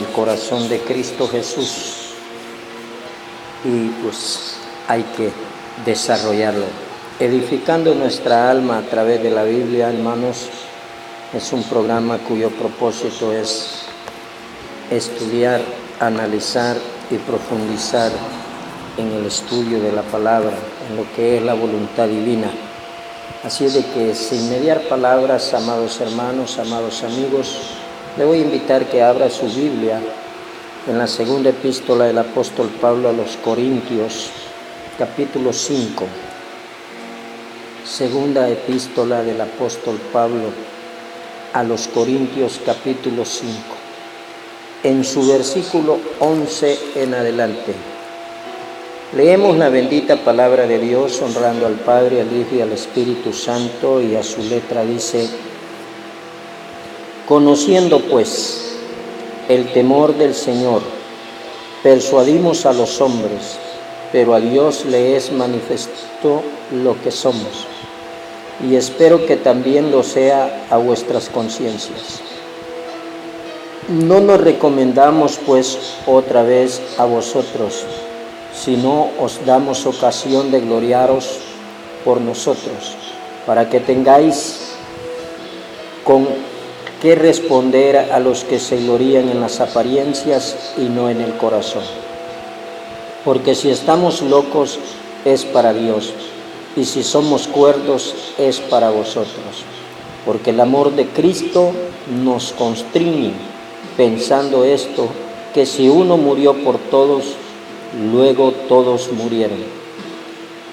el corazón de Cristo Jesús y pues hay que desarrollarlo. Edificando nuestra alma a través de la Biblia, hermanos, es un programa cuyo propósito es estudiar, analizar y profundizar en el estudio de la palabra, en lo que es la voluntad divina. Así es de que, sin mediar palabras, amados hermanos, amados amigos, le voy a invitar que abra su Biblia en la segunda epístola del apóstol Pablo a los Corintios, capítulo 5. Segunda epístola del apóstol Pablo a los Corintios, capítulo 5. En su versículo 11 en adelante. Leemos la bendita palabra de Dios, honrando al Padre, al Hijo y al Espíritu Santo, y a su letra dice: conociendo pues el temor del Señor, persuadimos a los hombres, pero a Dios le es manifiesto lo que somos, y espero que también lo sea a vuestras conciencias. No nos recomendamos pues otra vez a vosotros, sino os damos ocasión de gloriaros por nosotros, para que tengáis con qué responder a los que se glorían en las apariencias y no en el corazón. Porque si estamos locos es para Dios, y si somos cuerdos es para vosotros. Porque el amor de Cristo nos constriñe, pensando esto, que si uno murió por todos, luego todos murieron.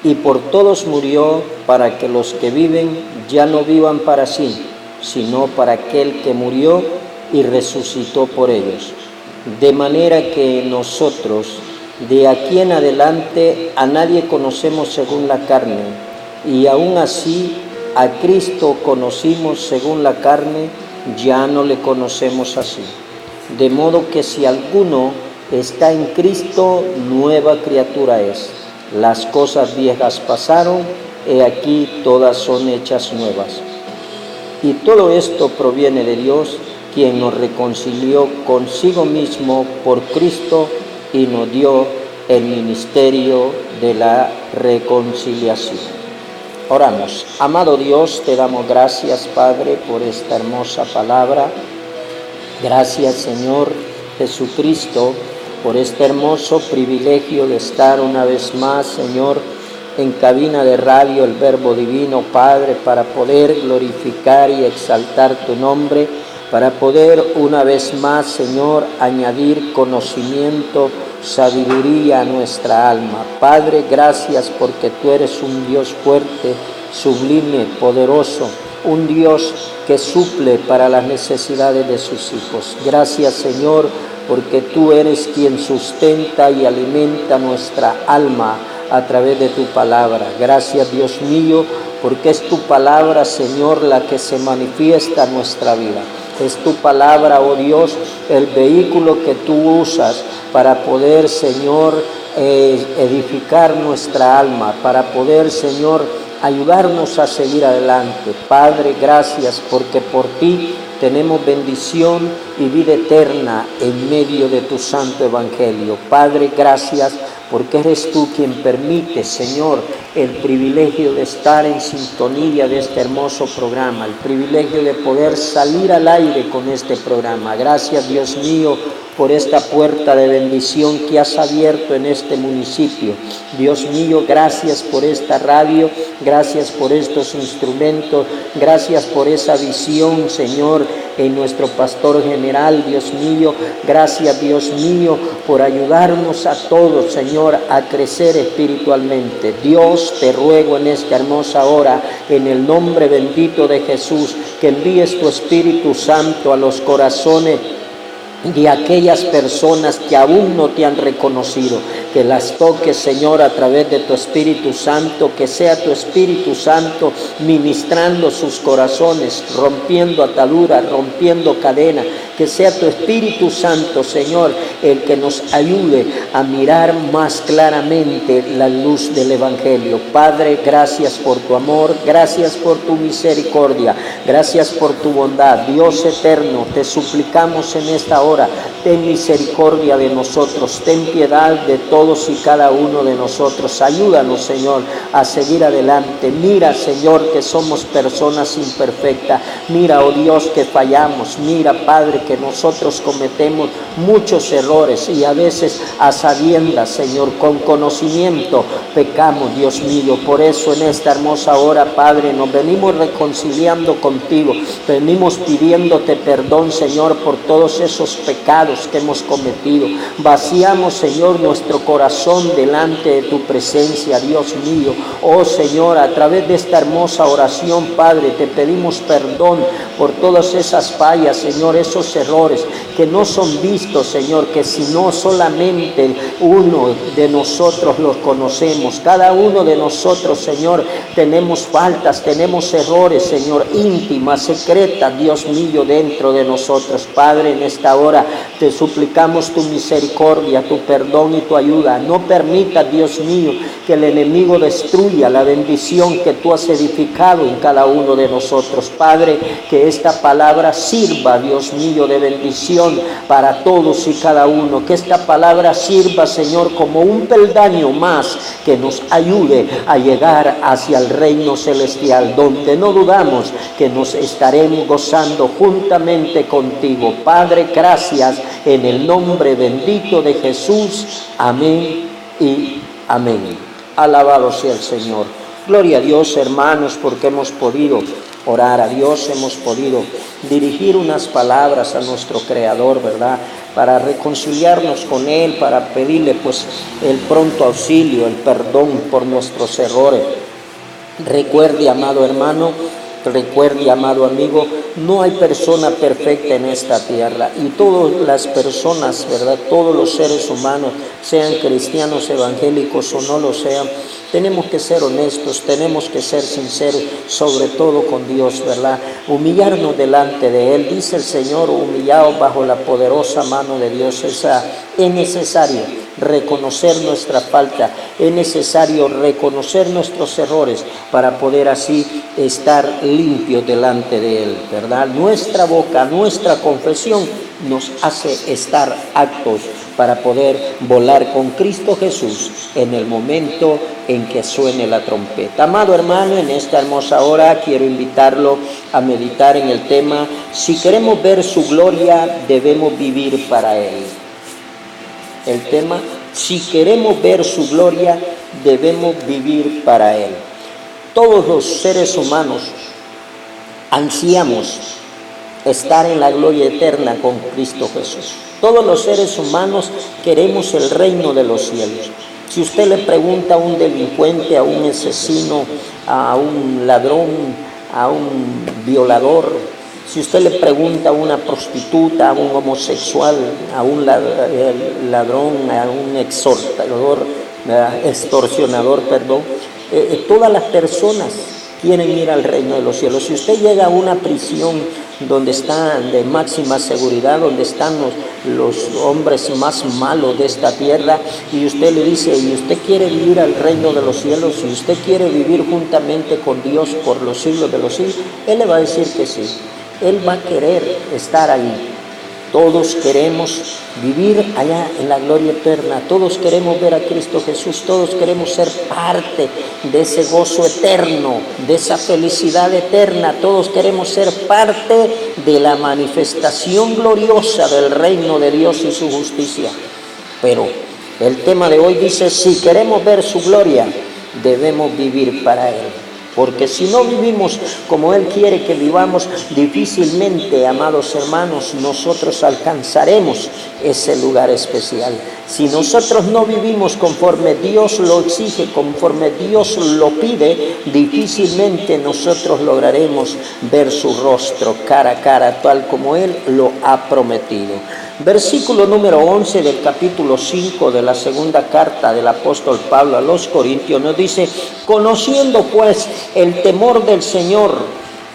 Y por todos murió, para que los que viven ya no vivan para sí, sino para aquel que murió y resucitó por ellos. De manera que nosotros, de aquí en adelante, a nadie conocemos según la carne, y aún así a Cristo conocimos según la carne, ya no le conocemos así. De modo que si alguno está en Cristo, nueva criatura es. Las cosas viejas pasaron, he aquí todas son hechas nuevas. Y todo esto proviene de Dios, quien nos reconcilió consigo mismo por Cristo y nos dio el ministerio de la reconciliación. Oramos. Amado Dios, te damos gracias, Padre, por esta hermosa palabra. Gracias, Señor Jesucristo, por este hermoso privilegio de estar una vez más, Señor, en cabina de radio El Verbo Divino, Padre, para poder glorificar y exaltar tu nombre, para poder una vez más, Señor, añadir conocimiento, sabiduría a nuestra alma. Padre, gracias porque tú eres un Dios fuerte, sublime, poderoso, un Dios que suple para las necesidades de sus hijos. Gracias, Señor, porque tú eres quien sustenta y alimenta nuestra alma a través de tu palabra. Gracias, Dios mío, porque es tu palabra, Señor, la que se manifiesta en nuestra vida. Es tu palabra, oh Dios, el vehículo que tú usas para poder, Señor, edificar nuestra alma, para poder, Señor, ayudarnos a seguir adelante. Padre, gracias porque por ti tenemos bendición y vida eterna en medio de tu santo evangelio. Padre, gracias porque eres tú quien permite, Señor, el privilegio de estar en sintonía de este hermoso programa, el privilegio de poder salir al aire con este programa. Gracias, Dios mío, por esta puerta de bendición que has abierto en este municipio. Dios mío, gracias por esta radio, gracias por estos instrumentos, gracias por esa visión, Señor, en nuestro pastor general. Dios mío, gracias, Dios mío, por ayudarnos a todos, Señor, a crecer espiritualmente. Dios, te ruego en esta hermosa hora, en el nombre bendito de Jesús, que envíes tu Espíritu Santo a los corazones de aquellas personas que aún no te han reconocido, que las toques, Señor, a través de tu Espíritu Santo, que sea tu Espíritu Santo ministrando sus corazones, rompiendo ataduras, rompiendo cadenas, que sea tu Espíritu Santo, Señor, el que nos ayude a mirar más claramente la luz del Evangelio. Padre, gracias por tu amor, gracias por tu misericordia, gracias por tu bondad. Dios eterno, te suplicamos en esta hora, ten misericordia de nosotros, ten piedad de todos y cada uno de nosotros. Ayúdanos, Señor, a seguir adelante. Mira, Señor, que somos personas imperfectas. Mira, oh Dios, que fallamos. Mira, Padre, que nosotros cometemos muchos errores y a veces a sabiendas, Señor, con conocimiento pecamos, Dios mío. Por eso en esta hermosa hora, Padre, nos venimos reconciliando contigo, venimos pidiéndote perdón, Señor, por todos esos pecados que hemos cometido. Vaciamos, Señor, nuestro corazón delante de tu presencia, Dios mío. Oh Señor, a través de esta hermosa oración, Padre, te pedimos perdón por todas esas fallas, Señor, esos errores que no son vistos, Señor, que si no solamente uno de nosotros los conocemos. Cada uno de nosotros, Señor, tenemos faltas, tenemos errores, Señor, íntimas, secretas, Dios mío, dentro de nosotros. Padre, en esta hora te suplicamos tu misericordia, tu perdón y tu ayuda. No permita, Dios mío, que el enemigo destruya la bendición que tú has edificado en cada uno de nosotros. Padre, que esta palabra sirva, Dios mío, de bendición para todos y cada uno. Que esta palabra sirva, Señor, como un peldaño más que nos ayude a llegar hacia el reino celestial, donde no dudamos que nos estaremos gozando juntamente contigo. Padre, gracias en el nombre bendito de Jesús. Amén y amén. Alabado sea el Señor. Gloria a Dios, hermanos, porque hemos podido orar a Dios, hemos podido dirigir unas palabras a nuestro Creador, ¿verdad? Para reconciliarnos con Él, para pedirle pues el pronto auxilio, el perdón por nuestros errores. Recuerde, amado hermano, recuerde, amado amigo, no hay persona perfecta en esta tierra, y todas las personas, ¿verdad? Todos los seres humanos, sean cristianos, evangélicos o no lo sean, tenemos que ser honestos, tenemos que ser sinceros, sobre todo con Dios, ¿verdad? Humillarnos delante de Él. Dice el Señor, humillados bajo la poderosa mano de Dios. Es necesario reconocer nuestra falta, es necesario reconocer nuestros errores para poder así estar limpios delante de Él, ¿verdad? Nuestra boca, nuestra confesión nos hace estar aptos para poder volar con Cristo Jesús en el momento en que suene la trompeta. Amado hermano, en esta hermosa hora quiero invitarlo a meditar en el tema: si queremos ver su gloria, debemos vivir para Él. El tema: si queremos ver su gloria, debemos vivir para Él. Todos los seres humanos ansiamos estar en la gloria eterna con Cristo Jesús. Todos los seres humanos queremos el reino de los cielos. Si usted le pregunta a un delincuente, a un asesino, a un ladrón, a un violador, si usted le pregunta a una prostituta, a un homosexual, a un ladrón, a un extorsionador, todas las personas quieren ir al reino de los cielos. Si usted llega a una prisión donde están de máxima seguridad, donde están los hombres más malos de esta tierra, y usted le dice: ¿y usted quiere vivir al reino de los cielos? ¿Y usted quiere vivir juntamente con Dios por los siglos de los siglos? Él le va a decir que sí. Él va a querer estar ahí. Todos queremos vivir allá en la gloria eterna. Todos queremos ver a Cristo Jesús. Todos queremos ser parte de ese gozo eterno, de esa felicidad eterna. Todos queremos ser parte de la manifestación gloriosa del reino de Dios y su justicia. Pero el tema de hoy dice: si queremos ver su gloria, debemos vivir para Él. Porque si no vivimos como Él quiere que vivamos, difícilmente, amados hermanos, nosotros alcanzaremos ese lugar especial. Si nosotros no vivimos conforme Dios lo exige, conforme Dios lo pide, difícilmente nosotros lograremos ver su rostro cara a cara, tal como Él lo ha prometido. Versículo número 11 del capítulo 5 de la segunda carta del apóstol Pablo a los Corintios nos dice: conociendo pues el temor del Señor,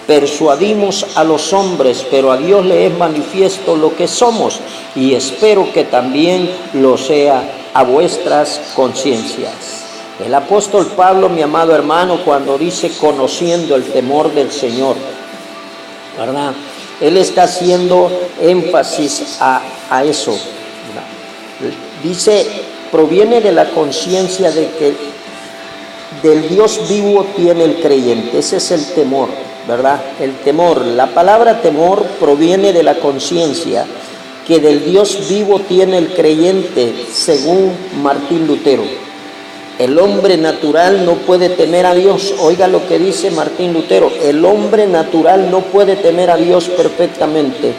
persuadimos a los hombres, pero a Dios le es manifiesto lo que somos, y espero que también lo sea a vuestras conciencias. El apóstol Pablo, mi amado hermano, cuando dice conociendo el temor del Señor, ¿verdad? Él está haciendo énfasis a eso, ¿verdad? Dice, proviene de la conciencia de que del Dios vivo tiene el creyente. Ese es el temor, ¿verdad? El temor, la palabra temor proviene de la conciencia que del Dios vivo tiene el creyente, según Martín Lutero. El hombre natural no puede temer a Dios. Oiga lo que dice Martín Lutero. El hombre natural no puede temer a Dios perfectamente.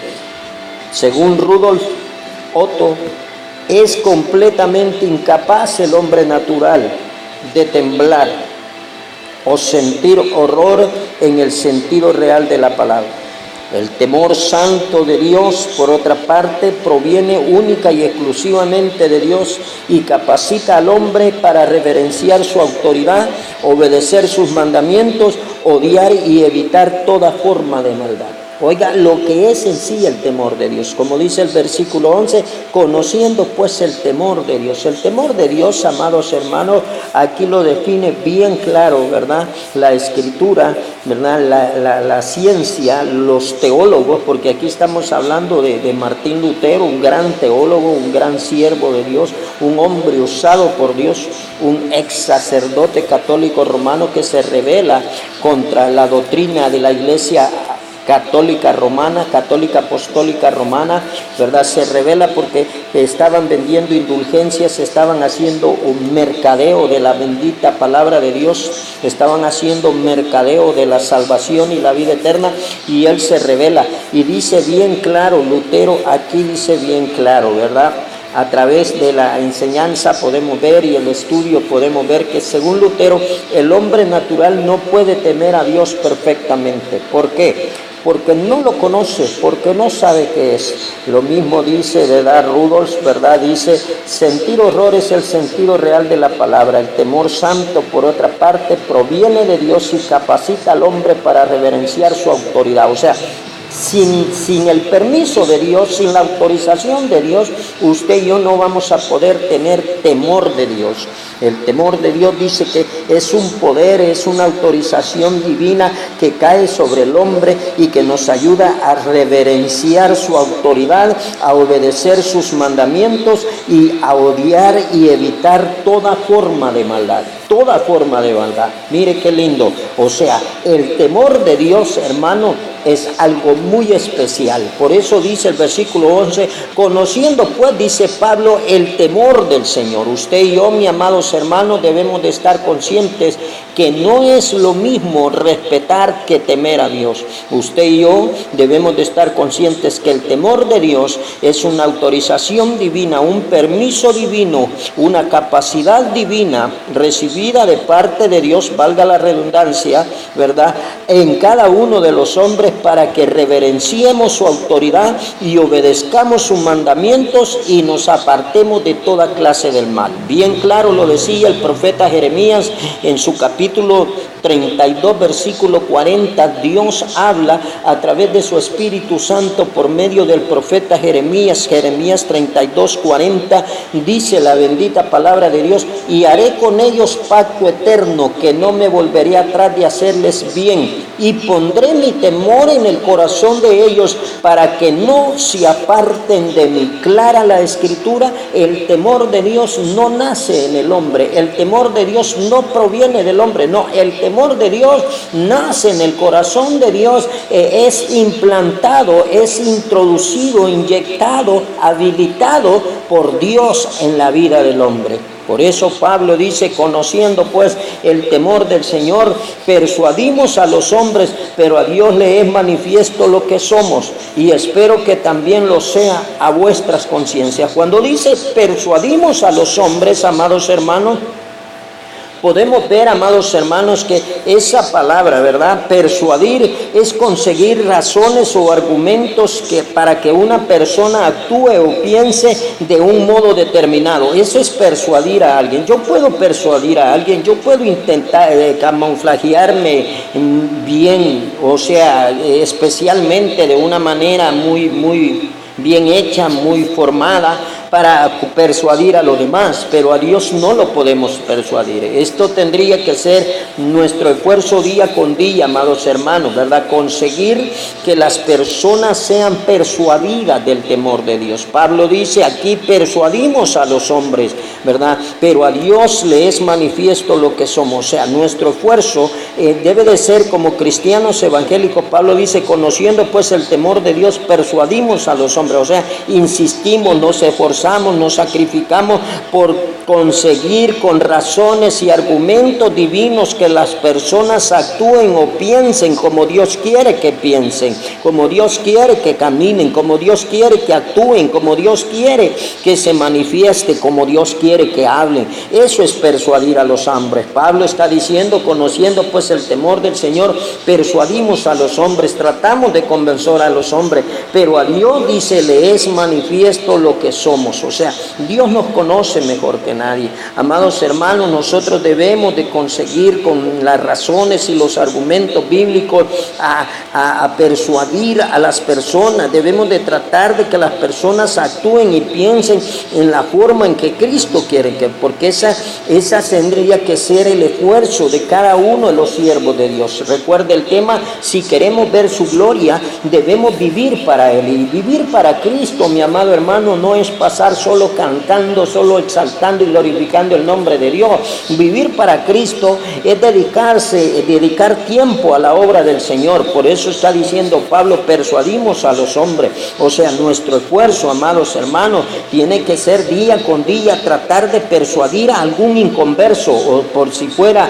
Según Rudolf Otto, es completamente incapaz el hombre natural de temblar o sentir horror en el sentido real de la palabra. El temor santo de Dios, por otra parte, proviene única y exclusivamente de Dios y capacita al hombre para reverenciar su autoridad, obedecer sus mandamientos, odiar y evitar toda forma de maldad. Oiga, lo que es en sí el temor de Dios, como dice el versículo 11, conociendo pues el temor de Dios. El temor de Dios, amados hermanos, aquí lo define bien claro, ¿verdad? La escritura, ¿verdad? La ciencia, los teólogos, porque aquí estamos hablando de Martín Lutero, un gran teólogo, un gran siervo de Dios, un hombre usado por Dios, un ex sacerdote católico romano que se rebela contra la doctrina de la Iglesia católica romana, católica apostólica romana, ¿verdad? Se revela porque estaban vendiendo indulgencias, estaban haciendo un mercadeo de la bendita palabra de Dios, estaban haciendo mercadeo de la salvación y la vida eterna, y él se revela y dice bien claro, Lutero aquí dice bien claro, ¿verdad? A través de la enseñanza podemos ver y el estudio podemos ver que según Lutero el hombre natural no puede temer a Dios perfectamente. ¿Por qué? Porque no lo conoce, porque no sabe qué es. Lo mismo dice, ¿verdad? Rudolf, ¿verdad? Dice, sentir horror es el sentido real de la palabra. El temor santo, por otra parte, proviene de Dios y capacita al hombre para reverenciar su autoridad. O sea, sin el permiso de Dios, sin la autorización de Dios, usted y yo no vamos a poder tener temor de Dios. El temor de Dios dice que es un poder, es una autorización divina que cae sobre el hombre y que nos ayuda a reverenciar su autoridad, a obedecer sus mandamientos y a odiar y evitar toda forma de maldad. Toda forma de maldad. Mire qué lindo. O sea, el temor de Dios, hermano, es algo muy especial. Por eso dice el versículo 11, conociendo pues, dice Pablo, el temor del Señor. Usted y yo, mi amados hermanos, debemos de estar conscientes que no es lo mismo respetar que temer a Dios. Usted y yo debemos de estar conscientes que el temor de Dios es una autorización divina, un permiso divino, una capacidad divina recibida de parte de Dios, valga la redundancia, ¿verdad?, en cada uno de los hombres para que reverenciemos su autoridad y obedezcamos sus mandamientos y nos apartemos de toda clase del mal. Bien claro lo decía el profeta Jeremías en su capítulo 32, versículo 40. Dios habla a través de su Espíritu Santo por medio del profeta Jeremías. Jeremías 32, 40 dice la bendita palabra de Dios: y haré con ellos pacto eterno, que no me volveré atrás de hacerles bien, y pondré mi temor en el corazón de ellos para que no se aparten de mí. Clara la Escritura, el temor de Dios no nace en el hombre, el temor de Dios no proviene del hombre, no, el temor de Dios nace en el corazón de Dios, es implantado, es introducido, inyectado, habilitado por Dios en la vida del hombre. Por eso Pablo dice, conociendo pues el temor del Señor, persuadimos a los hombres, pero a Dios le es manifiesto lo que somos, y espero que también lo sea a vuestras conciencias. Cuando dice persuadimos a los hombres, amados hermanos, podemos ver, amados hermanos, que esa palabra, ¿verdad? Persuadir es conseguir razones o argumentos para que una persona actúe o piense de un modo determinado. Eso es persuadir a alguien. Yo puedo persuadir a alguien, yo puedo intentar camuflajearme bien, o sea, especialmente de una manera muy bien hecha, muy formada, para persuadir a los demás, pero a Dios no lo podemos persuadir. Esto tendría que ser nuestro esfuerzo día con día, amados hermanos, ¿verdad? Conseguir que las personas sean persuadidas del temor de Dios. Pablo dice aquí: persuadimos a los hombres, ¿verdad? Pero a Dios le es manifiesto lo que somos. O sea, nuestro esfuerzo debe de ser como cristianos evangélicos. Pablo dice: conociendo pues el temor de Dios, persuadimos a los hombres. O sea, insistimos, nos esforzamos, nos sacrificamos por conseguir con razones y argumentos divinos que las personas actúen o piensen como Dios quiere que piensen, como Dios quiere que caminen, como Dios quiere que actúen, como Dios quiere que se manifieste, como Dios quiere que hablen. Eso es persuadir a los hombres. Pablo está diciendo: conociendo pues el temor del Señor, persuadimos a los hombres, tratamos de convencer a los hombres, pero a Dios, dice, le es manifiesto lo que somos. O sea, Dios nos conoce mejor que nadie. Amados hermanos, nosotros debemos de conseguir con las razones y los argumentos bíblicos a persuadir a las personas. Debemos de tratar de que las personas actúen y piensen en la forma en que Cristo quiere que, porque esa tendría que ser el esfuerzo de cada uno de los siervos de Dios. Recuerde el tema: si queremos ver su gloria, debemos vivir para Él. Y vivir para Cristo, mi amado hermano, no es pasar solo cantando, solo exaltando y glorificando el nombre de Dios. Vivir para Cristo es dedicar tiempo a la obra del Señor. Por eso está diciendo Pablo: persuadimos a los hombres. O sea, nuestro esfuerzo, amados hermanos, tiene que ser día con día tratar de persuadir a algún inconverso, o por si fuera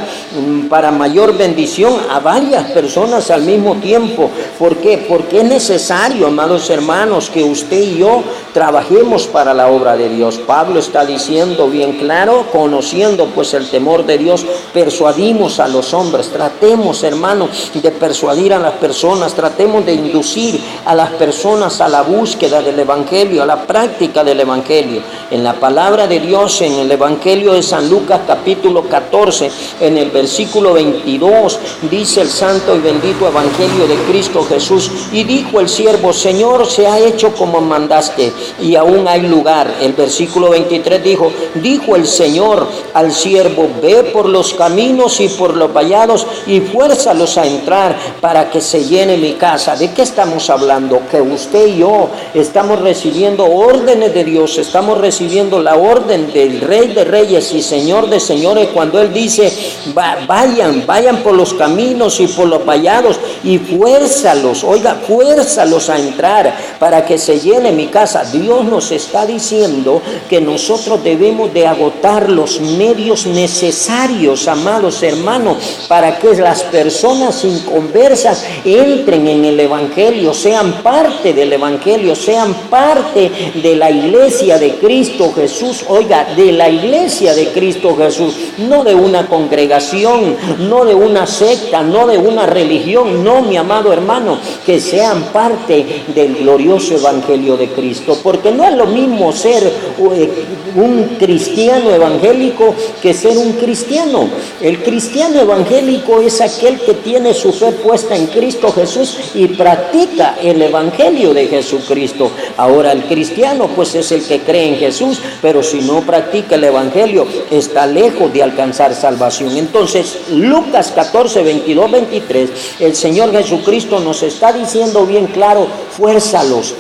para mayor bendición, a varias personas al mismo tiempo. ¿Por qué? Porque es necesario, amados hermanos, que usted y yo trabajemos para la obra de Dios. Pablo está diciendo bien claro: conociendo pues el temor de Dios, persuadimos a los hombres. Tratemos, hermanos, de persuadir a las personas, tratemos de inducir a las personas a la búsqueda del Evangelio, a la práctica del Evangelio. En la palabra de Dios, en el Evangelio de San Lucas capítulo 14, en el versículo 22, dice el santo y bendito Evangelio de Cristo Jesús: y dijo el siervo: Señor, se ha hecho como mandaste, y aún hay lugar. El versículo 23 dijo el Señor al siervo: ve por los caminos y por los vallados y fuérzalos a entrar para que se llene mi casa. ¿De qué estamos hablando? Que usted y yo estamos recibiendo órdenes de Dios, estamos recibiendo la orden del Rey de Reyes y Señor de Señores, cuando Él dice: vayan por los caminos y por los vallados y fuérzalos a entrar para que se llene mi casa. Dios nos está diciendo que nosotros debemos de agotar los medios necesarios, amados hermanos, para que las personas inconversas entren en el Evangelio, sean parte del Evangelio, sean parte de la iglesia de Cristo Jesús. Oiga, de la iglesia de Cristo Jesús, no de una congregación, no de una secta, no de una religión, no, mi amado hermano, que sean parte del glorioso Evangelio de Cristo, porque no es lo mismo ser un cristiano evangélico que ser un cristiano. El cristiano evangélico es aquel que tiene su fe puesta en Cristo Jesús y practica el Evangelio de Jesucristo. Ahora, el cristiano pues es el que cree en Jesús, pero si no practica el Evangelio, está lejos de alcanzar salvación. Entonces, Lucas 14, 22, 23, el Señor Jesucristo nos está diciendo bien claro: fuérzalos,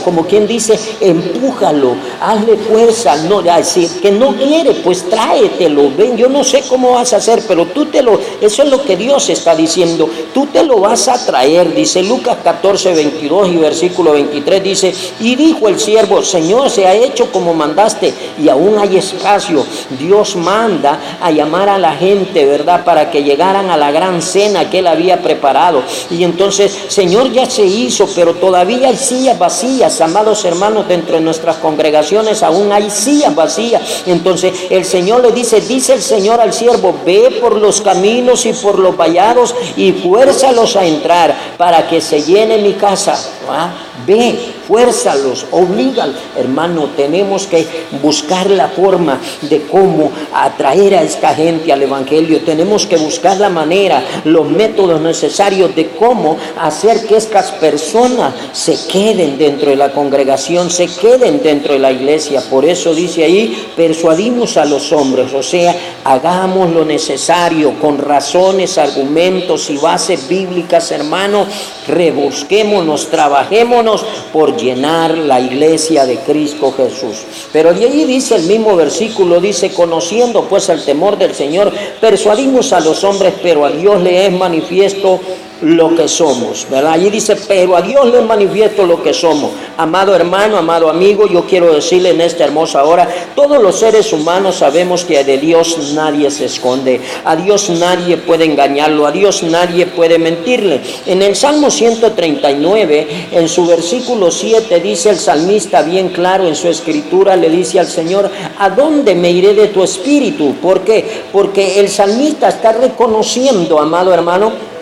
como quien dice, empújalo, hazle fuerza. No, decir que no quiere, pues tráetelo, ven, yo no sé cómo vas a hacer, pero eso es lo que Dios está diciendo, tú te lo vas a traer. Dice Lucas 14, 22 y versículo 23, dice: y dijo el siervo: Señor, se ha hecho como mandaste, y aún hay espacio. Dios manda a llamar a la gente, ¿verdad?, para que llegaran a la gran cena que Él había preparado. Y entonces, Señor, ya se hizo, pero todavía hay sillas vacías, amados hermanos, dentro de nuestras nuestras congregaciones aún hay sillas vacías. Entonces el Señor le dice el Señor al siervo: ve por los caminos y por los vallados y fuérzalos a entrar para que se llene mi casa. Ve, fuérzalos, oblígalos. Hermano, tenemos que buscar la forma de cómo atraer a esta gente al Evangelio. Tenemos que buscar la manera, los métodos necesarios de cómo hacer que estas personas se queden dentro de la congregación, se queden dentro de la iglesia. Por eso dice ahí: persuadimos a los hombres, o sea, hagamos lo necesario con razones, argumentos y bases bíblicas, hermano. Rebusquémonos, trabajémonos por llenar la iglesia de Cristo Jesús. Pero de ahí dice el mismo versículo, dice: conociendo pues el temor del Señor, persuadimos a los hombres, pero a Dios le es manifiesto lo que somos, ¿verdad? Allí dice: pero a Dios le es manifiesto lo que somos. Amado hermano, amado amigo, yo quiero decirle en esta hermosa hora: todos los seres humanos sabemos que de Dios nadie se esconde, a Dios nadie puede engañarlo, a Dios nadie puede mentirle. En el Salmo 139, en su versículo 7, dice el salmista bien claro en su escritura, le dice al Señor: ¿a dónde me iré de tu espíritu? ¿Por qué? Porque el salmista está reconociendo, amado hermano,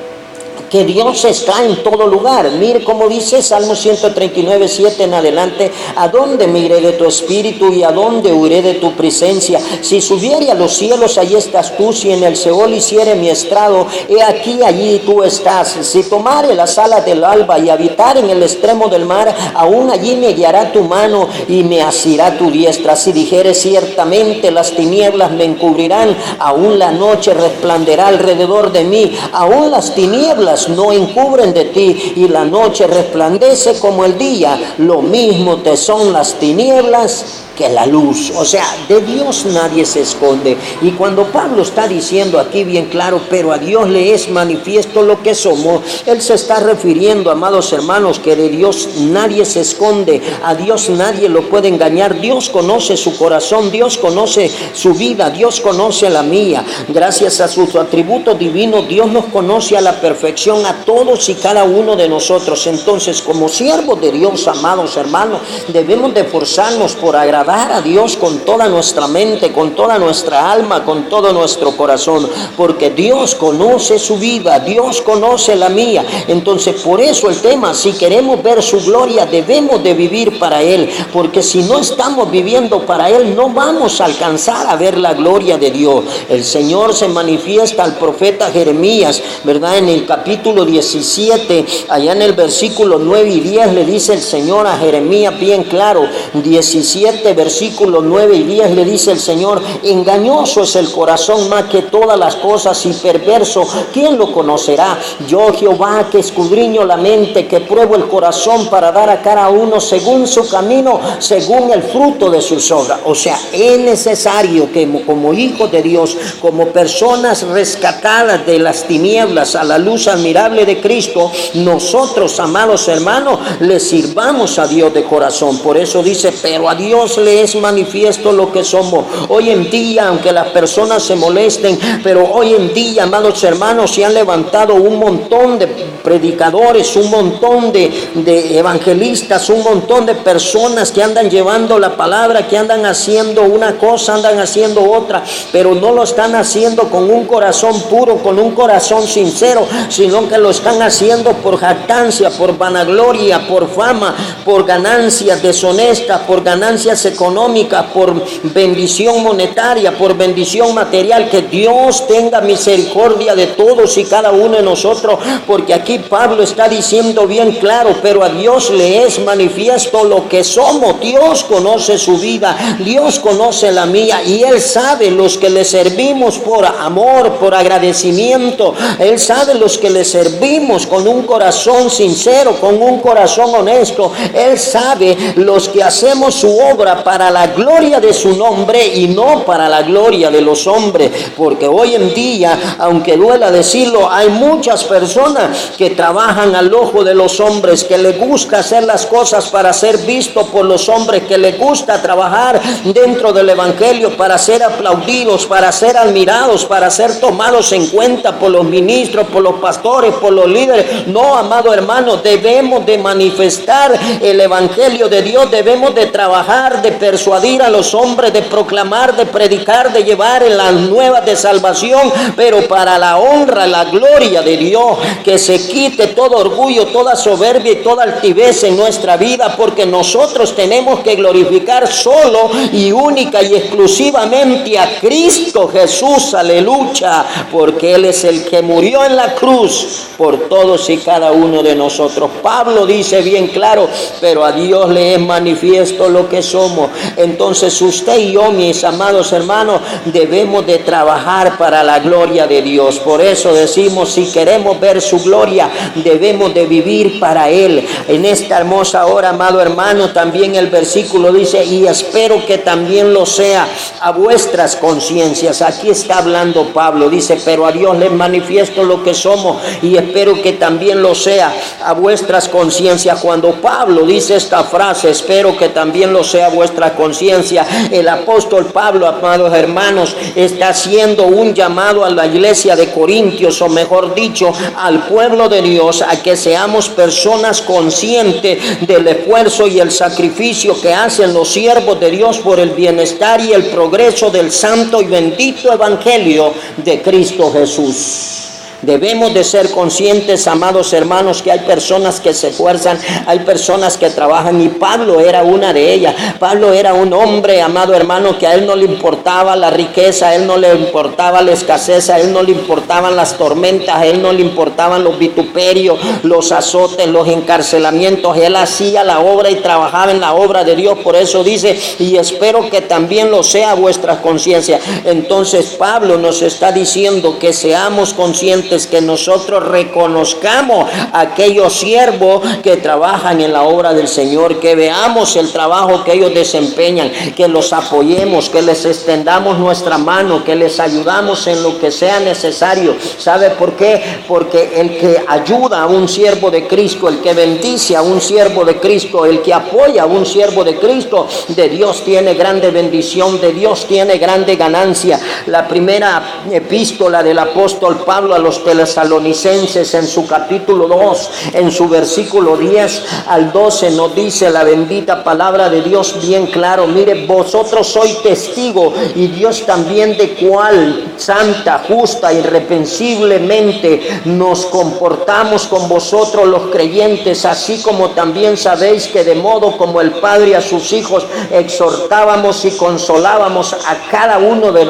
que Dios está en todo lugar. Mire cómo dice Salmo 139, 7 en adelante: ¿a dónde me iré de tu espíritu y a dónde huiré de tu presencia? Si subiere a los cielos, allí estás tú; si en el Seol hiciere mi estrado, he aquí allí tú estás. Si tomare las alas del alba y habitar en el extremo del mar, aún allí me guiará tu mano y me asirá tu diestra. Si dijere: ciertamente las tinieblas me encubrirán, aún la noche resplandecerá alrededor de mí. Aún las tinieblas no encubren de ti, y la noche resplandece como el día. Lo mismo te son las tinieblas que la luz. O sea, de Dios nadie se esconde. Y cuando Pablo está diciendo aquí bien claro: pero a Dios le es manifiesto lo que somos, él se está refiriendo, amados hermanos, que de Dios nadie se esconde, a Dios nadie lo puede engañar. Dios conoce su corazón, Dios conoce su vida, Dios conoce la mía. Gracias a sus atributos divinos, Dios nos conoce a la perfección, a todos y cada uno de nosotros. Entonces, como siervos de Dios, amados hermanos, debemos de esforzarnos por agradar a Dios con toda nuestra mente, con toda nuestra alma, con todo nuestro corazón, porque Dios conoce su vida, Dios conoce la mía. Entonces, por eso el tema: si queremos ver su gloria, debemos de vivir para Él, porque si no estamos viviendo para Él, no vamos a alcanzar a ver la gloria de Dios. El Señor se manifiesta al profeta Jeremías, ¿verdad? En el capítulo 17, allá en el versículo 9 y 10, le dice el Señor a Jeremías bien claro, 17, versículos 9 y 10, le dice el Señor: engañoso es el corazón más que todas las cosas y perverso, ¿quién lo conocerá? Yo, Jehová, que escudriño la mente, que pruebo el corazón para dar a cada uno según su camino, según el fruto de sus obras. O sea, es necesario que como hijos de Dios, como personas rescatadas de las tinieblas a la luz admirable de Cristo, nosotros, amados hermanos, le sirvamos a Dios de corazón. Por eso dice: pero a Dios le es manifiesto lo que somos. Hoy en día, aunque las personas se molesten, pero hoy en día, amados hermanos, se han levantado un montón de predicadores, un montón de evangelistas, un montón de personas que andan llevando la palabra, que andan haciendo una cosa, andan haciendo otra, pero no lo están haciendo con un corazón puro, con un corazón sincero, sino que lo están haciendo por jactancia, por vanagloria, por fama, por ganancias deshonestas, por ganancias económicas, por bendición monetaria, por bendición material. Que Dios tenga misericordia de todos y cada uno de nosotros, porque aquí Pablo está diciendo bien claro: pero a Dios le es manifiesto lo que somos. Dios conoce su vida, Dios conoce la mía, y Él sabe los que le servimos por amor, por agradecimiento. Él sabe los que le servimos con un corazón sincero, con un corazón honesto. Él sabe los que hacemos su obra para la gloria de su nombre y no para la gloria de los hombres, porque hoy en día, aunque duela decirlo, hay muchas personas que trabajan al ojo de los hombres, que les gusta hacer las cosas para ser visto por los hombres, que les gusta trabajar dentro del evangelio para ser aplaudidos, para ser admirados, para ser tomados en cuenta por los ministros, por los pastores, por los líderes. No, amado hermano, debemos de manifestar el evangelio de Dios, debemos de trabajar, de persuadir a los hombres, de proclamar, de predicar, de llevar en las nuevas de salvación, pero para la honra, la gloria de Dios, que se quite todo orgullo, toda soberbia y toda altivez en nuestra vida, porque nosotros tenemos que glorificar solo y única y exclusivamente a Cristo Jesús, aleluya, porque Él es el que murió en la cruz por todos y cada uno de nosotros. Pablo dice bien claro, pero a Dios le es manifiesto lo que somos. Entonces usted y yo, mis amados hermanos, debemos de trabajar para la gloria de Dios. Por eso decimos, si queremos ver su gloria, debemos de vivir para Él. En esta hermosa hora, amado hermano, también el versículo dice, y espero que también lo sea a vuestras conciencias. Aquí está hablando Pablo, dice, pero a Dios le manifiesto lo que somos y espero que también lo sea a vuestras conciencias. Cuando Pablo dice esta frase, espero que también lo sea a vuestra conciencia, el apóstol Pablo, amados hermanos, está haciendo un llamado a la iglesia de Corintios, o mejor dicho, al pueblo de Dios, a que seamos personas conscientes del esfuerzo y el sacrificio que hacen los siervos de Dios por el bienestar y el progreso del santo y bendito evangelio de Cristo Jesús. Debemos de ser conscientes, amados hermanos, que hay personas que se esfuerzan, hay personas que trabajan, y Pablo era una de ellas. Pablo era un hombre, amado hermano, que a él no le importaba la riqueza, a él no le importaba la escasez, a él no le importaban las tormentas, a él no le importaban los vituperios, los azotes, los encarcelamientos. Él hacía la obra y trabajaba en la obra de Dios. Por eso dice, y espero que también lo sea vuestra conciencia. Entonces Pablo nos está diciendo que seamos conscientes, que nosotros reconozcamos a aquellos siervos que trabajan en la obra del Señor, que veamos el trabajo que ellos desempeñan, que los apoyemos, que les extendamos nuestra mano, que les ayudamos en lo que sea necesario. ¿Sabe por qué? Porque el que ayuda a un siervo de Cristo, el que bendice a un siervo de Cristo, el que apoya a un siervo de Cristo, de Dios tiene grande bendición, de Dios tiene grande ganancia. La primera epístola del apóstol Pablo a los Tesalonicenses, en su capítulo 2, en su versículo 10 al 12, nos dice la bendita palabra de Dios bien claro. Mire, vosotros sois testigos, y Dios también, de cuál santa, justa, irreprensiblemente nos comportamos con vosotros los creyentes, así como también sabéis que de modo como el Padre a sus hijos exhortábamos y consolábamos a cada uno de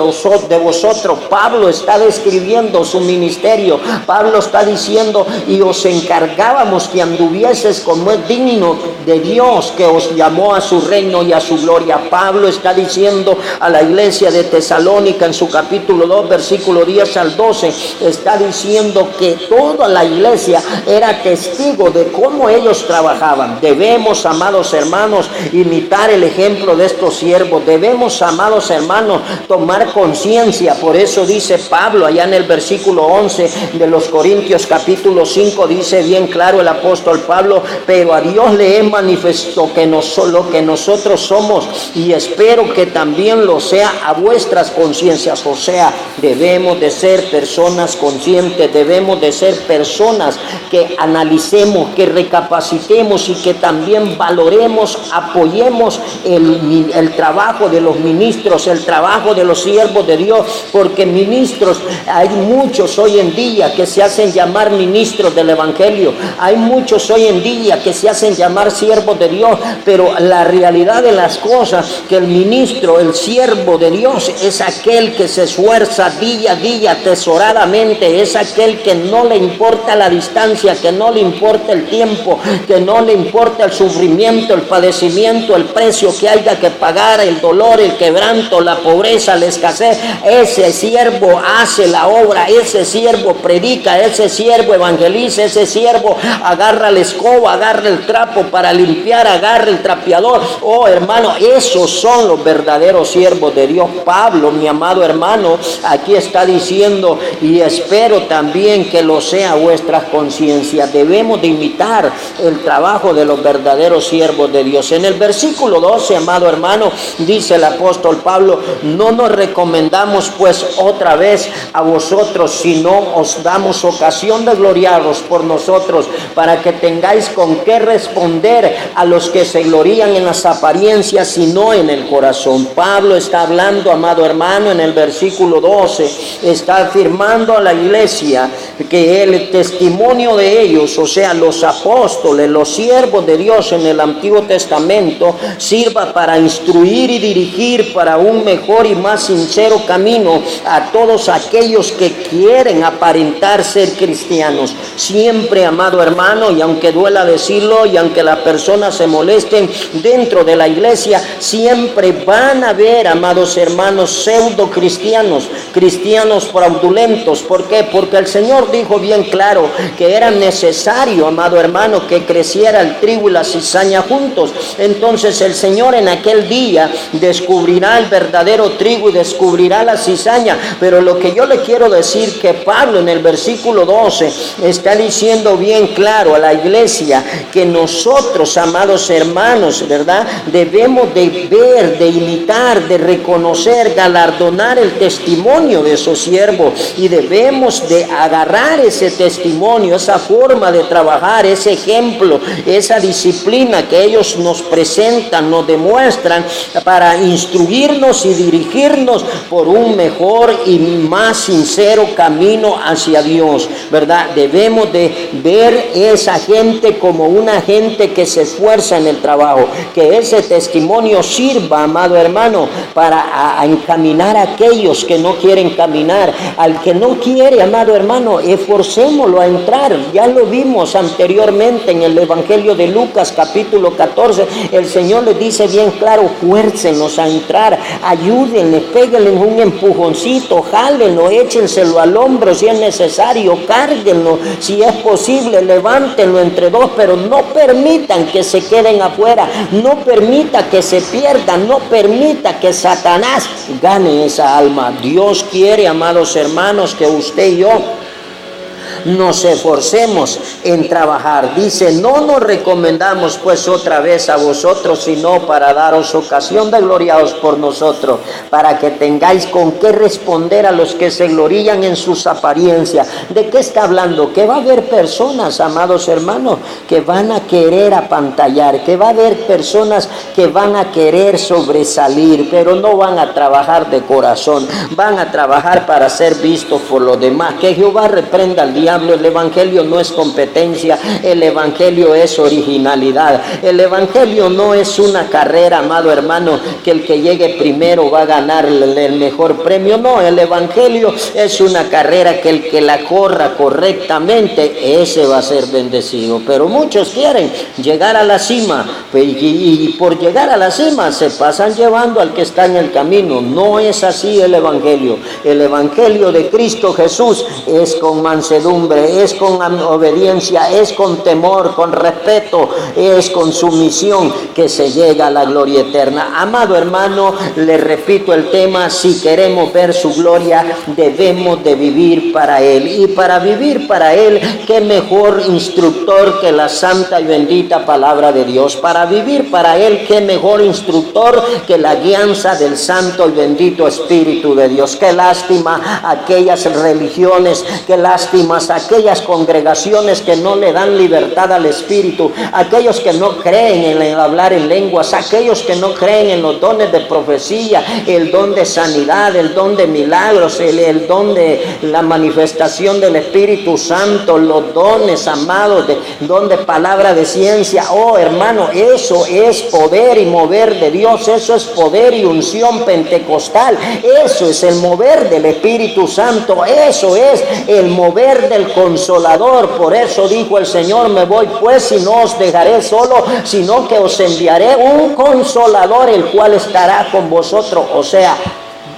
vosotros. Pablo está describiendo su ministerio. Pablo está diciendo, y os encargábamos que anduvieses como es digno de Dios, que os llamó a su reino y a su gloria. Pablo está diciendo a la iglesia de Tesalónica, en su capítulo 2, versículo 10 al 12, está diciendo que toda la iglesia era testigo de cómo ellos trabajaban. Debemos, amados hermanos, imitar el ejemplo de estos siervos. Debemos, amados hermanos, tomar conciencia. Por eso dice Pablo allá en el versículo 11 de los Corintios capítulo 5, dice bien claro el apóstol Pablo, pero a Dios le he manifestado lo que nosotros somos, y espero que también lo sea a vuestras conciencias. O sea, debemos de ser personas conscientes, debemos de ser personas que analicemos, que recapacitemos y que también valoremos, apoyemos el trabajo de los ministros, el trabajo de los siervos de Dios, porque ministros hay muchos hoy en día que se hacen llamar ministros del evangelio. Hay muchos hoy en día que se hacen llamar siervos de Dios, pero la realidad de las cosas, que el ministro, el siervo de Dios, es aquel que se esfuerza día a día atesoradamente, es aquel que no le importa la distancia, que no le importa el tiempo, que no le importa el sufrimiento, el padecimiento, el precio que haya que pagar, el dolor, el quebranto, la pobreza, la escasez. Ese siervo hace la obra, ese siervo siervo predica, ese siervo evangeliza, ese siervo agarra la escoba, agarra el trapo para limpiar, agarra el trapeador. Oh, hermano, esos son los verdaderos siervos de Dios. Pablo, mi amado hermano, aquí está diciendo, y espero también que lo sea vuestras conciencias. Debemos de imitar el trabajo de los verdaderos siervos de Dios. En el versículo 12, amado hermano, dice el apóstol Pablo: no nos recomendamos pues otra vez a vosotros, sino os damos ocasión de gloriaros por nosotros, para que tengáis con qué responder a los que se glorían en las apariencias y no en el corazón. Pablo está hablando, amado hermano, en el versículo 12, está afirmando a la iglesia que el testimonio de ellos, o sea, los apóstoles, los siervos de Dios en el Antiguo Testamento, sirva para instruir y dirigir para un mejor y más sincero camino a todos aquellos que quieren aparentar ser cristianos. Siempre, amado hermano, y aunque duela decirlo y aunque las personas se molesten dentro de la iglesia, siempre van a haber, amados hermanos, pseudo cristianos, cristianos fraudulentos. ¿Por qué? Porque el Señor dijo bien claro que era necesario, amado hermano, que creciera el trigo y la cizaña juntos. Entonces el Señor en aquel día descubrirá el verdadero trigo y descubrirá la cizaña. Pero lo que yo le quiero decir, que Pablo en el versículo 12 está diciendo bien claro a la iglesia que nosotros, amados hermanos, ¿verdad?, debemos de ver, de imitar, de reconocer, galardonar el testimonio de esos siervos, y debemos de agarrar ese testimonio, esa forma de trabajar, ese ejemplo, esa disciplina que ellos nos presentan, nos demuestran, para instruirnos y dirigirnos por un mejor y más sincero camino hacia Dios, ¿verdad? Debemos de ver esa gente como una gente que se esfuerza en el trabajo, que ese testimonio sirva, amado hermano, para encaminar a aquellos que no quieren caminar. Al que no quiere, amado hermano, esforcémoslo a entrar. Ya lo vimos anteriormente en el Evangelio de Lucas capítulo 14, el Señor les dice bien claro: fuércenos a entrar, ayúdenles, péguenles un empujoncito, jálenlo, échenselo al hombro si es necesario, cárguenlo, si es posible, levántenlo entre dos, pero no permitan que se queden afuera, no permita que se pierdan, no permita que Satanás gane esa alma. Dios quiere, amados hermanos, que usted y yo nos esforcemos en trabajar. Dice: no nos recomendamos pues otra vez a vosotros, sino para daros ocasión de gloriaros por nosotros, para que tengáis con qué responder a los que se glorían en sus apariencias. ¿De qué está hablando? Que va a haber personas, amados hermanos, que van a querer apantallar, que va a haber personas que van a querer sobresalir, pero no van a trabajar de corazón, van a trabajar para ser vistos por los demás. Que Jehová reprenda al diablo. El evangelio no es competencia, el evangelio es originalidad. El evangelio no es una carrera, amado hermano, que el que llegue primero va a ganar el mejor premio. No, el evangelio es una carrera que el que la corra correctamente, ese va a ser bendecido. Pero muchos quieren llegar a la cima, y por llegar a la cima se pasan llevando al que está en el camino. No es así el evangelio. El evangelio de Cristo Jesús es con mansedumbre, es con obediencia, es con temor, con respeto, es con sumisión que se llega a la gloria eterna. Amado hermano, le repito el tema: si queremos ver su gloria, debemos de vivir para Él. Y para vivir para Él, qué mejor instructor que la santa y bendita palabra de Dios. Para vivir para Él, qué mejor instructor que la guianza del santo y bendito Espíritu de Dios. Qué lástima aquellas religiones, qué lástima aquellas congregaciones que no le dan libertad al Espíritu, aquellos que no creen en el hablar en lenguas, aquellos que no creen en los dones de profecía, el don de sanidad, el don de milagros, el don de la manifestación del Espíritu Santo, los dones, amados, don de palabra de ciencia. Oh hermano, eso es poder y mover de Dios, eso es poder y unción pentecostal, eso es el mover del Espíritu Santo, eso es el mover del Consolador. Por eso dijo el Señor: me voy pues y no os dejaré solo, sino que os enviaré un Consolador, el cual estará con vosotros. O sea,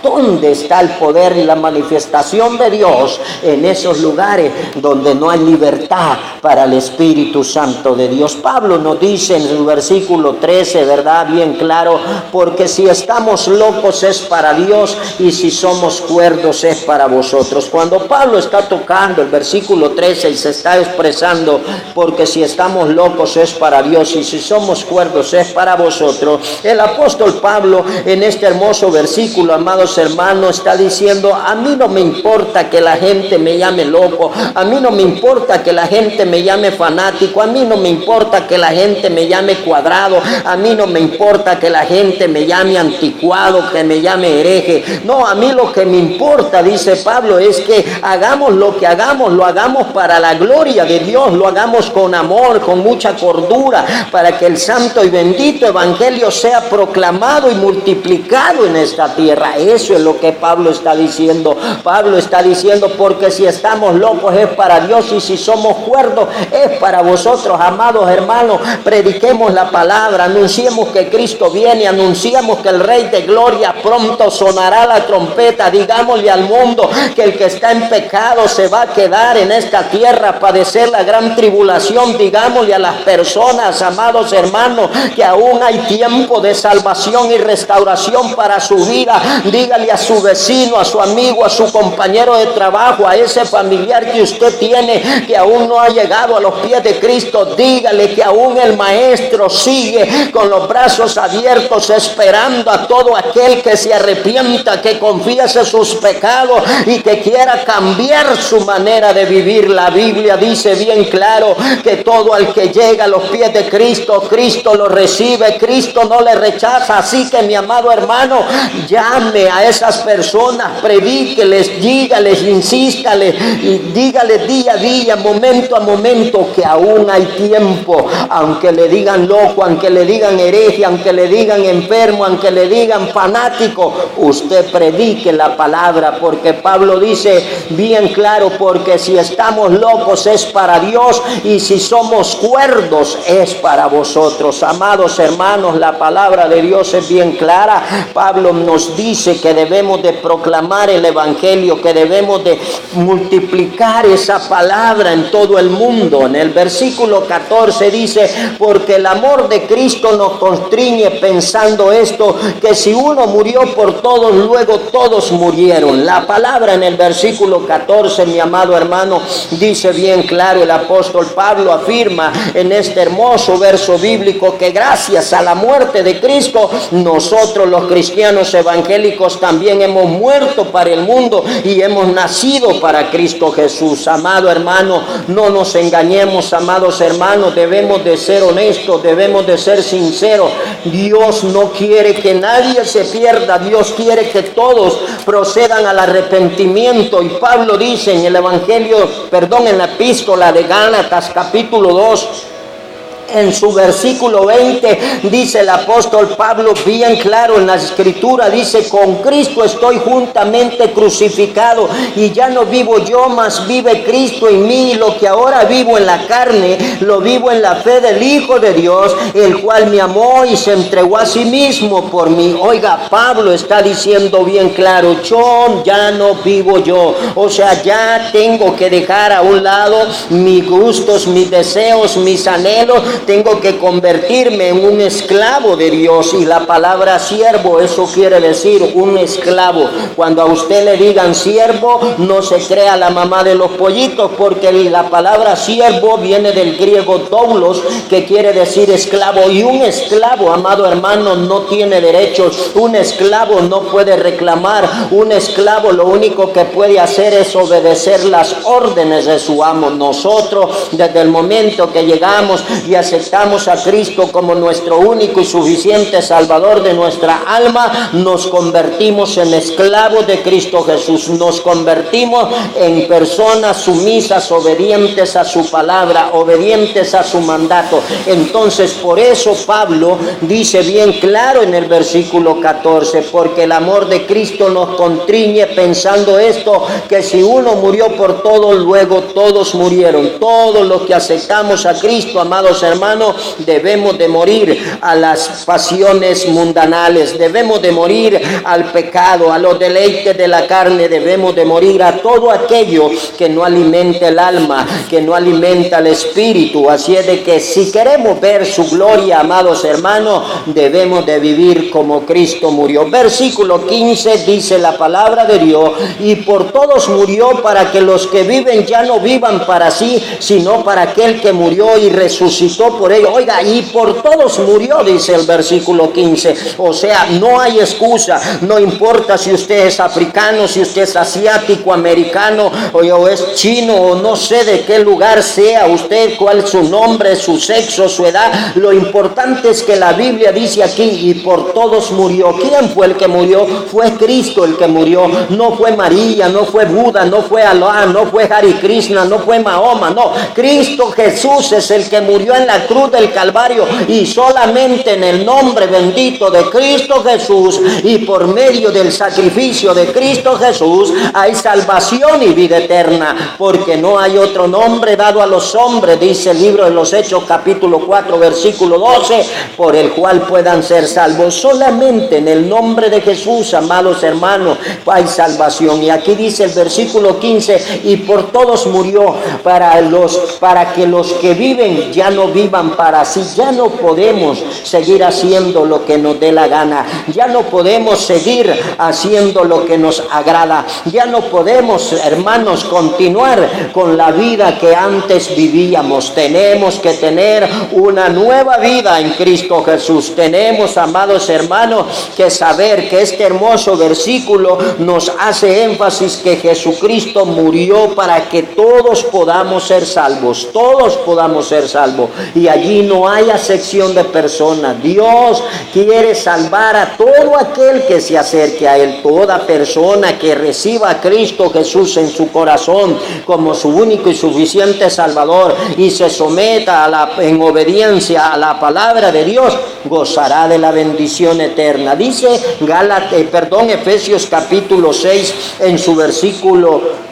¿Dónde está el poder y la manifestación de Dios? En esos lugares donde no hay libertad para el Espíritu Santo de Dios. Pablo nos dice en el versículo 13, ¿verdad? Bien claro, porque si estamos locos es para Dios y si somos cuerdos es para vosotros. Cuando Pablo está tocando el versículo 13 y se está expresando, porque si estamos locos es para Dios y si somos cuerdos es para vosotros, el apóstol Pablo en este hermoso versículo, amados hermanos, está diciendo: a mí no me importa que la gente me llame loco, a mí no me importa que la gente me llame fanático, a mí no me importa que la gente me llame cuadrado, a mí no me importa que la gente me llame anticuado, que me llame hereje. No, a mí lo que me importa, dice Pablo, es que hagamos lo que hagamos, lo hagamos para la gloria de Dios, lo hagamos con amor, con mucha cordura, para que el santo y bendito evangelio sea proclamado y multiplicado en esta tierra. Eso es lo que Pablo está diciendo. Pablo está diciendo: porque si estamos locos es para Dios y si somos cuerdos es para vosotros. Amados hermanos, prediquemos la palabra, anunciemos que Cristo viene, anunciamos que el Rey de Gloria pronto sonará la trompeta. Digámosle al mundo que el que está en pecado se va a quedar en esta tierra a padecer la gran tribulación. Digámosle a las personas, amados hermanos, que aún hay tiempo de salvación y restauración para su vida. Dígale a su vecino, a su amigo, a su compañero de trabajo, a ese familiar que usted tiene que aún no ha llegado a los pies de Cristo, dígale que aún el Maestro sigue con los brazos abiertos esperando a todo aquel que se arrepienta, que confiese sus pecados y que quiera cambiar su manera de vivir. La Biblia dice bien claro que todo el que llega a los pies de Cristo, Cristo lo recibe, Cristo no le rechaza. Así que, mi amado hermano, llame a esas personas, predíqueles, dígales, insístales y dígales día a día, momento a momento, que aún hay tiempo. Aunque le digan loco, aunque le digan hereje, aunque le digan enfermo, aunque le digan fanático, usted predique la palabra, porque Pablo dice bien claro: porque si estamos locos es para Dios y si somos cuerdos es para vosotros. Amados hermanos, la palabra de Dios es bien clara. Pablo nos dice que debemos de proclamar el evangelio, que debemos de multiplicar esa palabra en todo el mundo. En el versículo 14 dice: porque el amor de Cristo nos constriñe, pensando esto, que si uno murió por todos, luego todos murieron. La palabra en el versículo 14, mi amado hermano, dice bien claro, el apóstol Pablo afirma en este hermoso verso bíblico que gracias a la muerte de Cristo, nosotros los cristianos evangélicos también hemos muerto para el mundo y hemos nacido para Cristo Jesús. Amado hermano, no nos engañemos, amados hermanos, debemos de ser honestos, debemos de ser sinceros. Dios no quiere que nadie se pierda, Dios quiere que todos procedan al arrepentimiento. Y Pablo dice en el en la epístola de Gálatas capítulo 2, en su versículo 20, dice el apóstol Pablo bien claro en la escritura, dice: con Cristo estoy juntamente crucificado y ya no vivo yo, mas vive Cristo en mí. Lo que ahora vivo en la carne, lo vivo en la fe del Hijo de Dios, el cual me amó y se entregó a sí mismo por mí. Oiga, Pablo está diciendo bien claro: yo ya no vivo yo, o sea, ya tengo que dejar a un lado mis gustos, mis deseos, mis anhelos. Tengo que convertirme en un esclavo de Dios. Y la palabra siervo, eso quiere decir un esclavo. Cuando a usted le digan siervo, no se crea la mamá de los pollitos, porque la palabra siervo viene del griego doulos, que quiere decir esclavo. Y un esclavo, amado hermano, no tiene derechos. Un esclavo no puede reclamar. Un esclavo lo único que puede hacer es obedecer las órdenes de su amo. Nosotros, desde el momento que llegamos y aceptamos a Cristo como nuestro único y suficiente Salvador de nuestra alma, nos convertimos en esclavos de Cristo Jesús. Nos convertimos en personas sumisas, obedientes a su palabra, obedientes a su mandato. Entonces, por eso Pablo dice bien claro en el versículo 14: porque el amor de Cristo nos constriñe, pensando esto, que si uno murió por todos, luego todos murieron. Todos los que aceptamos a Cristo, amados hermanos, debemos de morir a las pasiones mundanales, debemos de morir al pecado, a los deleites de la carne, debemos de morir a todo aquello que no alimenta el alma, que no alimenta el espíritu. Así es de que si queremos ver su gloria, amados hermanos, debemos de vivir como Cristo murió. Versículo 15 dice la palabra de Dios: y por todos murió, para que los que viven ya no vivan para sí, sino para aquel que murió y resucitó por ellos. Oiga, y por todos murió, dice el versículo 15. O sea, no hay excusa. No importa si usted es africano, si usted es asiático, americano, o es chino, o no sé de qué lugar sea usted, cuál es su nombre, su sexo, su edad. Lo importante es que la Biblia dice aquí: y por todos murió. ¿Quién fue el que murió? Fue Cristo el que murió. No fue María, no fue Buda, no fue Alá, no fue Hare Krishna, no fue Mahoma, no. Cristo Jesús es el que murió en la cruz del Calvario, y solamente en el nombre bendito de Cristo Jesús y por medio del sacrificio de Cristo Jesús hay salvación y vida eterna, porque no hay otro nombre dado a los hombres, dice el libro de los Hechos capítulo 4 versículo 12, por el cual puedan ser salvos. Solamente en el nombre de Jesús, amados hermanos, hay salvación. Y aquí dice el versículo 15: y por todos murió, para que los que viven ya no vivan para sí. Ya no podemos seguir haciendo lo que nos dé la gana, ya no podemos seguir haciendo lo que nos agrada, ya no podemos, hermanos, continuar con la vida que antes vivíamos. Tenemos que tener una nueva vida en Cristo Jesús. Tenemos, amados hermanos, que saber que este hermoso versículo nos hace énfasis que Jesucristo murió para que todos podamos ser salvos, todos podamos ser salvos, y allí no hay acepción de personas. Dios quiere salvar a todo aquel que se acerque a Él. Toda persona que reciba a Cristo Jesús en su corazón como su único y suficiente Salvador y se someta en obediencia a la palabra de Dios, gozará de la bendición eterna. Dice Efesios capítulo 6 en su versículo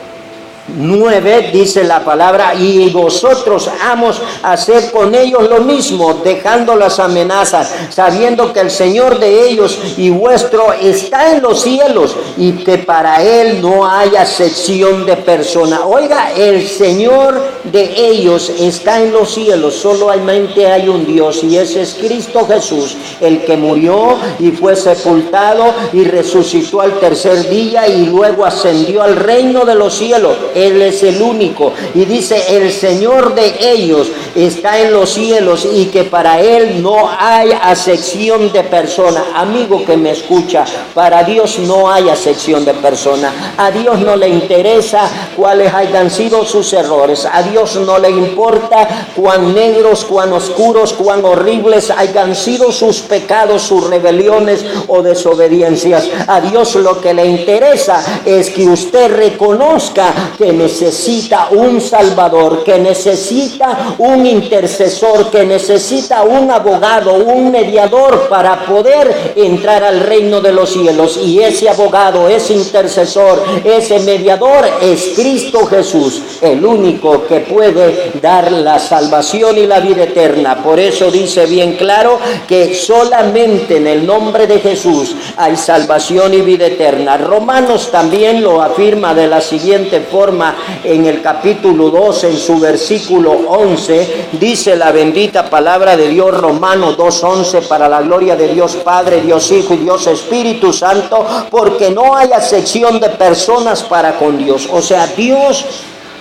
9, dice la palabra: y vosotros amos hacer con ellos lo mismo, dejando las amenazas, sabiendo que el Señor de ellos y vuestro está en los cielos, y que para Él no hay acepción de persona. Oiga, el Señor de ellos está en los cielos. Solamente hay un Dios, y ese es Cristo Jesús, el que murió y fue sepultado y resucitó al tercer día y luego ascendió al reino de los cielos. Él es el único, y dice: el Señor de ellos está en los cielos, y que para Él no hay acepción de persona. Amigo que me escucha, para Dios no hay acepción de persona. A Dios no le interesa cuáles hayan sido sus errores. A Dios no le importa cuán negros, cuán oscuros, cuán horribles hayan sido sus pecados, sus rebeliones o desobediencias. A Dios lo que le interesa es que usted reconozca que necesita un Salvador, que necesita un intercesor, que necesita un abogado, un mediador para poder entrar al reino de los cielos. Y ese abogado, ese intercesor, ese mediador es Cristo Jesús, el único que puede dar la salvación y la vida eterna. Por eso dice bien claro que solamente en el nombre de Jesús hay salvación y vida eterna. Romanos también lo afirma de la siguiente forma en el capítulo 2, en su versículo 11, dice la bendita palabra de Dios, Romanos 2:11: para la gloria de Dios Padre, Dios Hijo y Dios Espíritu Santo, porque no hay acepción de personas para con Dios. O sea, Dios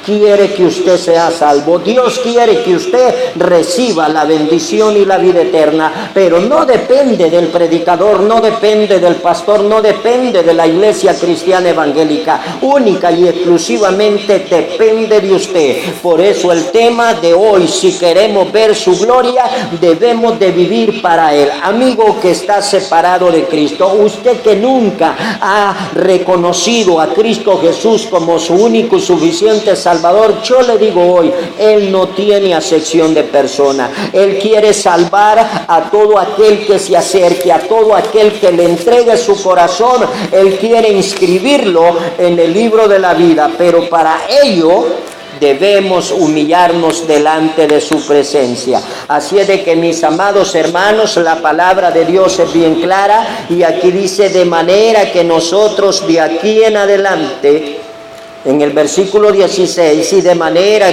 quiere que usted sea salvo. Dios quiere que usted reciba la bendición y la vida eterna, pero no depende del predicador, no depende del pastor, no depende de la iglesia cristiana evangélica. Única y exclusivamente depende de usted. Por eso el tema de hoy: si queremos ver su gloria, debemos de vivir para Él. Amigo que está separado de Cristo, usted que nunca ha reconocido a Cristo Jesús como su único y suficiente Salvador, yo le digo hoy: Él no tiene acepción de persona. Él quiere salvar a todo aquel que se acerque, a todo aquel que le entregue su corazón. Él quiere inscribirlo en el libro de la vida, pero para ello debemos humillarnos delante de su presencia. Así es de que, mis amados hermanos, la palabra de Dios es bien clara, y aquí dice: de manera que nosotros de aquí en adelante, en el versículo 16, y de manera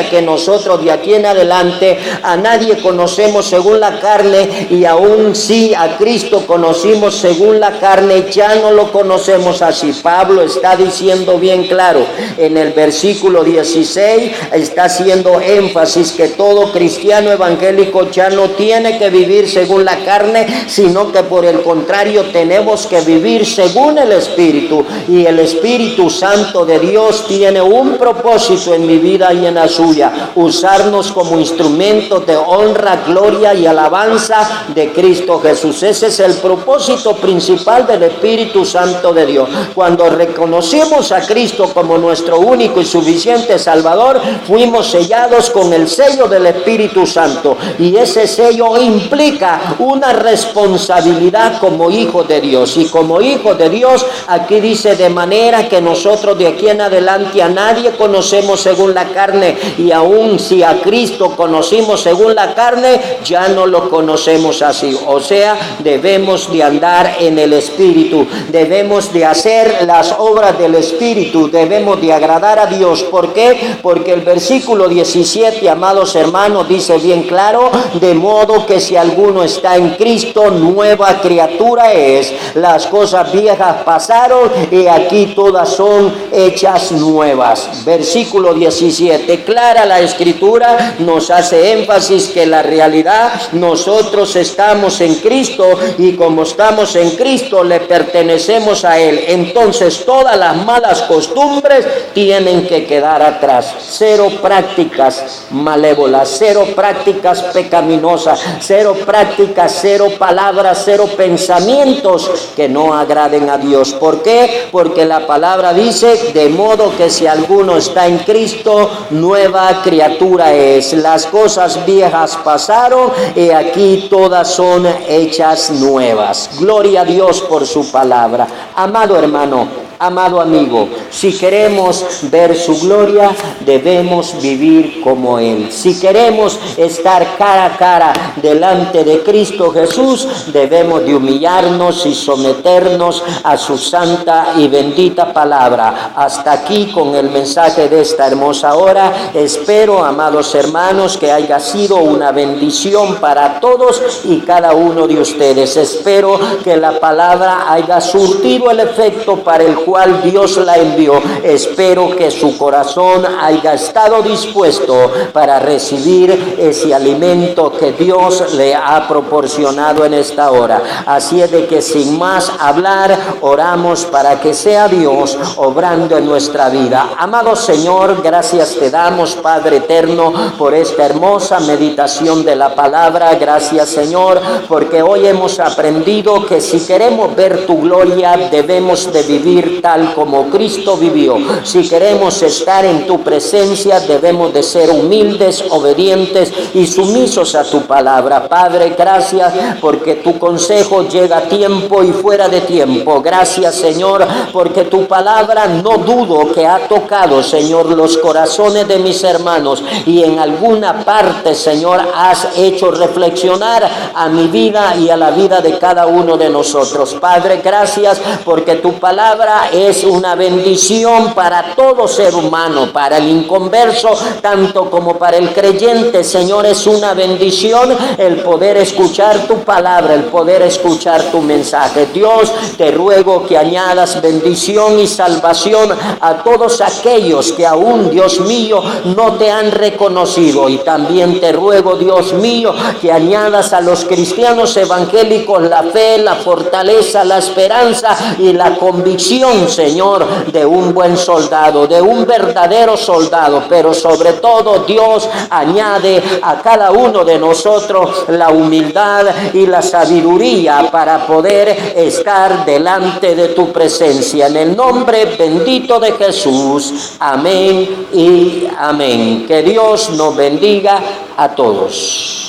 que nosotros de aquí en adelante a nadie conocemos según la carne, y aún si a Cristo conocimos según la carne, ya no lo conocemos así. Pablo está diciendo bien claro en el versículo 16, está haciendo énfasis que todo cristiano evangélico ya no tiene que vivir según la carne, sino que por el contrario tenemos que vivir según el Espíritu, y el Espíritu Santo de Dios tiene un propósito en mi vida y en la suya: usarnos como instrumentos de honra, gloria y alabanza de Cristo Jesús. Ese es el propósito principal del Espíritu Santo de Dios. Cuando reconocimos a Cristo como nuestro único y suficiente Salvador, fuimos sellados con el sello del Espíritu Santo, y ese sello implica una responsabilidad como hijo de Dios. Y como hijo de Dios, aquí dice: de manera que nosotros de aquí en adelante a nadie conocemos según la carne, y aún si a Cristo conocimos según la carne, ya no lo conocemos así. O sea, debemos de andar en el Espíritu, debemos de hacer las obras del Espíritu, debemos de agradar a Dios. ¿Por qué? Porque el versículo 17, amados hermanos, dice bien claro: de modo que si alguno está en Cristo, nueva criatura es. Las cosas viejas pasaron y aquí todas son hechas nuevas. Versículo 17, clara la Escritura, nos hace énfasis que la realidad, nosotros estamos en Cristo, y como estamos en Cristo, le pertenecemos a Él. Entonces todas las malas costumbres tienen que quedar atrás. Cero prácticas malévolas, cero prácticas pecaminosas, cero prácticas, cero palabras, cero pensamientos que no agraden a Dios. ¿Por qué? Porque la palabra dice: de modo que si alguno está en Cristo, nueva criatura es. Las cosas viejas pasaron y aquí todas son hechas nuevas. Gloria a Dios por su palabra. Amado hermano, amado amigo, si queremos ver su gloria, debemos vivir como Él. Si queremos estar cara a cara delante de Cristo Jesús, debemos de humillarnos y someternos a su santa y bendita palabra. Hasta aquí con el mensaje de esta hermosa hora. Espero, amados hermanos, que haya sido una bendición para todos y cada uno de ustedes. Espero que la palabra haya surtido el efecto para el cual Dios la envió. Espero que su corazón haya estado dispuesto para recibir ese alimento que Dios le ha proporcionado en esta hora. Así es de que, sin más hablar, oramos para que sea Dios obrando en nuestra vida. Amado Señor, gracias te damos, Padre eterno, por esta hermosa meditación de la palabra. Gracias, Señor, porque hoy hemos aprendido que si queremos ver tu gloria, debemos de vivir tal como Cristo vivió. Si queremos estar en tu presencia, debemos de ser humildes, obedientes y sumisos a tu palabra. Padre, gracias porque tu consejo llega a tiempo y fuera de tiempo. Gracias, Señor, porque tu palabra no dudo que ha tocado, Señor, los corazones de mis hermanos, y en alguna parte, Señor, has hecho reflexionar a mi vida y a la vida de cada uno de nosotros. Padre, gracias porque tu palabra es una bendición para todo ser humano, para el inconverso tanto como para el creyente. Señor, es una bendición el poder escuchar tu palabra, el poder escuchar tu mensaje. Dios, te ruego que añadas bendición y salvación a todos aquellos que aún, Dios mío, no te han reconocido. Y también te ruego, Dios mío, que añadas a los cristianos evangélicos la fe, la fortaleza, la esperanza y la convicción, Señor, de un buen soldado, de un verdadero soldado. Pero sobre todo, Dios, añade a cada uno de nosotros la humildad y la sabiduría para poder estar delante de tu presencia. En el nombre bendito de Jesús. Amén y amén. Que Dios nos bendiga a todos.